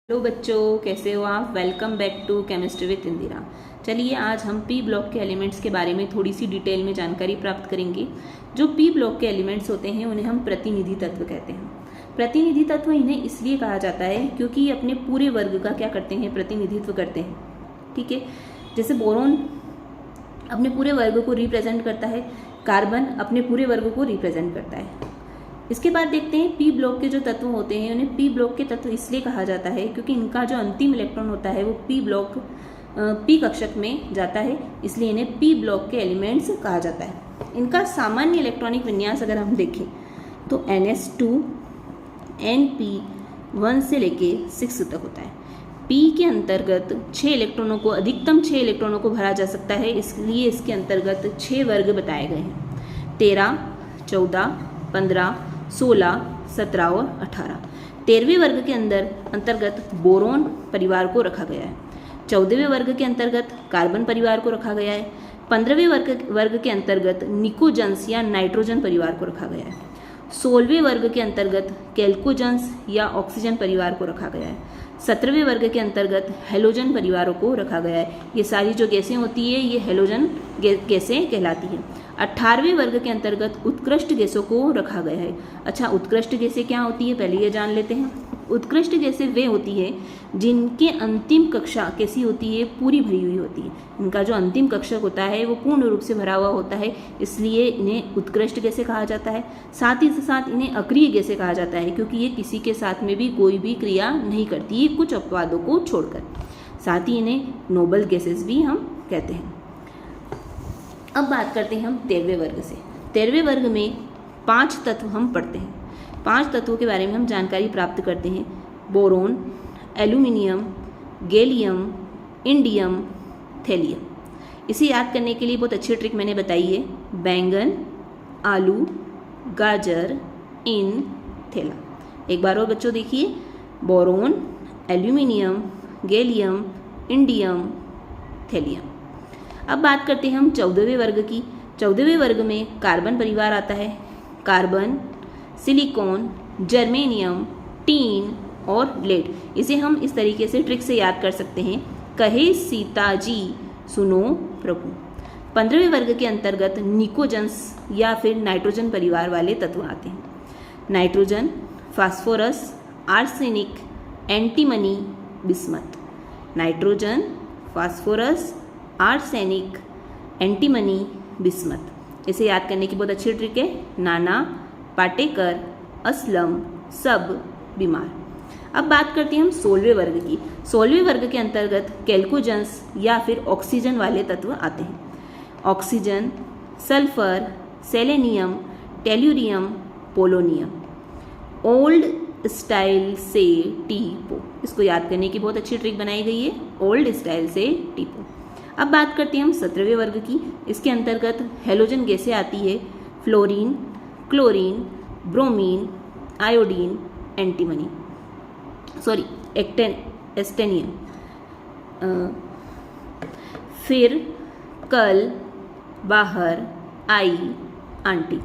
Hello बच्चों, कैसे हो आप। Welcome back to chemistry with Indira. चलिए आज हम पी ब्लॉक के एलिमेंट्स के बारे में थोड़ी सी डिटेल में जानकारी प्राप्त करेंगे। जो पी ब्लॉक के एलिमेंट्स होते हैं उन्हें हम प्रतिनिधि तत्व कहते हैं। प्रतिनिधि तत्व इन्हें इसलिए कहा जाता है क्योंकि ये अपने पूरे वर्ग का क्या करते हैं, प्रतिनिधित्व करते हैं। ठीक है, जैसे बोरोन अपने पूरे वर्ग को रिप्रेजेंट करता है, कार्बन अपने पूरे वर्ग को रिप्रेजेंट करता है। इसके बाद देखते हैं पी ब्लॉक के जो तत्व होते हैं उन्हें पी ब्लॉक के तत्व इसलिए कहा जाता है क्योंकि इनका जो अंतिम इलेक्ट्रॉन होता है वो पी ब्लॉक पी कक्षक में जाता है, इसलिए इन्हें पी ब्लॉक के एलिमेंट्स कहा जाता है। इनका सामान्य इलेक्ट्रॉनिक विन्यास अगर हम देखें तो NS2 Np1 से लेके 6 तक होता है। P के अंतर्गत 6 इलेक्ट्रॉनों को, अधिकतम 6 इलेक्ट्रॉनों को भरा जा सकता है, इसलिए इसके अंतर्गत 6 वर्ग बताए गए हैं। 13, 14, 15, 16, 17 और 18। 13वें वर्ग के अंतर्गत बोरोन परिवार को रखा गया है। 14वें वर्ग के अंतर्गत कार्बन परिवार को रखा गया है। 15वें वर्ग के अंतर्गत निकोजन्स या नाइट्रोजन परिवार को रखा गया है। 16वें वर्ग के अंतर्गत कैल्कोजन्स या ऑक्सीजन परिवार को रखा गया है। 17वें वर्ग के अंतर्गत हेलोजन परिवारों को रखा गया है। ये सारी जो गैसें होती है ये हेलोजन गैसें कहलाती हैं। 18वें वर्ग के अंतर्गत उत्कृष्ट गैसों को रखा गया है। अच्छा, उत्कृष्ट गैसें क्या होती है पहले ये जान लेते हैं। उत्कृष्ट गैसें वे होती है जिनके अंतिम कक्षा कैसी होती है, पूरी भरी हुई होती है। इनका जो अंतिम कक्षक होता है वो पूर्ण रूप से भरा हुआ होता है, इसलिए इन्हें उत्कृष्ट गैसें कहा जाता है। साथ ही साथ इन्हें अक्रिय गैसें कहा जाता है क्योंकि ये किसी के साथ में भी कोई भी क्रिया नहीं करती है, कुछ अपवादों को छोड़कर। साथ ही इन्हें नोबल गैसेस भी हम कहते हैं। अब बात करते हैं हम 13वें वर्ग से। 13वें वर्ग में 5 तत्व हम पढ़ते हैं। 5 तत्वों के बारे में हम जानकारी प्राप्त करते हैं। Boron, aluminium, gallium, indium, thallium. इसे याद करने के लिए बहुत अच्छी ट्रिक मैंने बताई है। बैंगन, आलू, गाजर, इन, थैला। एक बार और बच्चों देखिए, boron, aluminium, gallium, indium, thallium. अब बात करते हैं हम 14वें वर्ग की। 14वें वर्ग में कार्बन परिवार आता है। कार्बन, सिलिकॉन, जर्मेनियम, टीन और लेड। इसे हम इस तरीके से ट्रिक से याद कर सकते हैं। कहे सीता जी सुनो प्रभु। 15वें वर्ग के अंतर्गत निकोजन्स या फिर नाइट्रोजन परिवार वाले तत्व आते हैं। Nitrogen, phosphorus, arsenic, antimony, bismuth. Nitrogen, phosphorus, arsenic, antimony, bismuth. इसे याद करने की बहुत अच्छी ट्रिक है। नाना, पाटेकर, असलम, सब, बीमार। अब बात करते हैं हम 16वें वर्ग की। 16वें वर्ग के अंतर्गत कैल्कोजन्स या फिर ऑक्सीजन वाले तत्व आते हैं। Oxygen, sulphur, selenium, tellurium, polonium. Old style से टीपो। इसको याद करने की बहुत अच्छी ट्रिक बनाई गई है, ओल्ड स्टाइल से टीपो। अब बात करते हैं हम 17वें वर्ग की। इसके अंतर्गत हेलोजन गैसें आती है। Fluorine, chlorine, bromine, iodine, antimony, astatine. फिर कल, बाहर, आई, आंटी।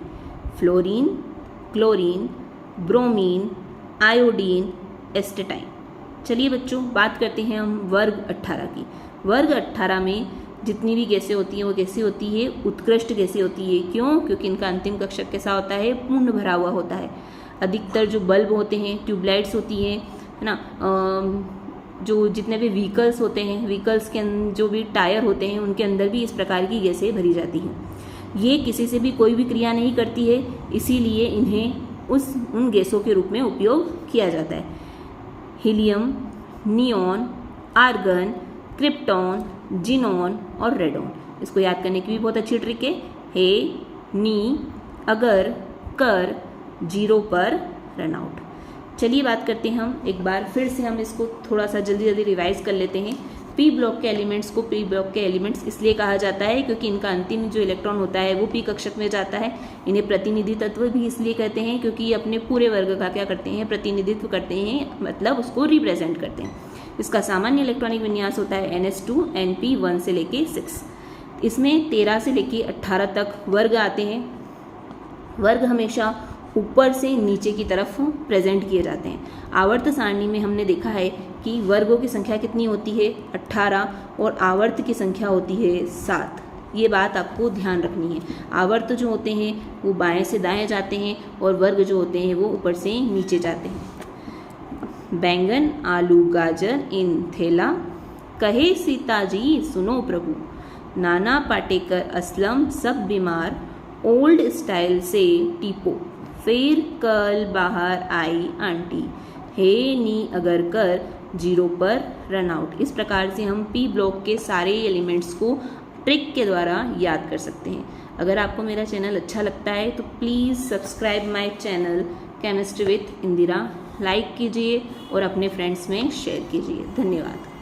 Fluorine, chlorine, bromine, iodine, astatine. चलिए बच्चों, बात करते हैं हम वर्ग 18 की। वर्ग 18 में जितनी भी गैसें होती हैं वो कैसी होती है, उत्कृष्ट गैसें होती है। क्यों? क्योंकि इनका अंतिम कक्षक कैसा होता है, पूर्ण भरा हुआ होता है। अधिकतर जो बल्ब होते हैं, ट्यूबलाइट्स होती हैं, है ना, जो जितने भी व्हीकल्स होते हैं, व्हीकल्स के जो भी टायर होते हैं उनके अंदर भी इस प्रकार की गैसें भरी जाती हैं। ये किसी से भी कोई भी क्रिया नहीं करती है, इसीलिए इन्हें उन गैसों के रूप में उपयोग किया जाता है। Helium, neon, argon, krypton, xenon और रेडॉन। इसको याद करने की भी बहुत अच्छी ट्रिक है। हे, नी, अगर, कर, 0 पर रन आउट। चलिए बात करते हैं हम एक बार फिर से, हम इसको थोड़ा सा जल्दी जल्दी रिवाइज कर लेते हैं। पी ब्लॉक के एलिमेंट्स को पी ब्लॉक के एलिमेंट्स इसलिए कहा जाता है क्योंकि इनका अंतिम जो इलेक्ट्रॉन होता है वो पी कक्षक में जाता है। इन्हें प्रतिनिधि तत्व भी इसलिए कहते हैं क्योंकि ये अपने पूरे वर्ग का क्या करते हैं, प्रतिनिधित्व करते हैं, मतलब उसको रिप्रेजेंट करते हैं। इसका सामान्य इलेक्ट्रॉनिक विन्यास होता है NS2 Np1 से लेके 6। इसमें 13 से लेके 18 तक वर्ग आते हैं। वर्ग हमेशा ऊपर से नीचे की तरफ प्रेजेंट किए जाते हैं। आवर्त सारणी में हमने देखा है कि वर्गों की संख्या कितनी होती है 18 और आवर्त की संख्या होती है 7। ये बात आपको ध्यान रखनी है। आवर्त जो होते हैं वो बाएं से दाएं जाते हैं और वर्ग जो होते हैं वो ऊपर से नीचे जाते हैं। बैंगन आलू गाजर इन थैला, कहे सीता जी सुनो प्रभु, नाना पाटेकर असलम सब बीमार, ओल्ड स्टाइल से टीपो, फिर कल बाहर आई आंटी, हे नी अगर कर 0 पर रन आउट। इस प्रकार से हम पी ब्लॉक के सारे एलिमेंट्स को ट्रिक के द्वारा याद कर सकते हैं। अगर आपको मेरा चैनल अच्छा लगता है तो please subscribe my channel chemistry with Indira, like कीजिए और अपने फ्रेंड्स में शेयर कीजिए। धन्यवाद।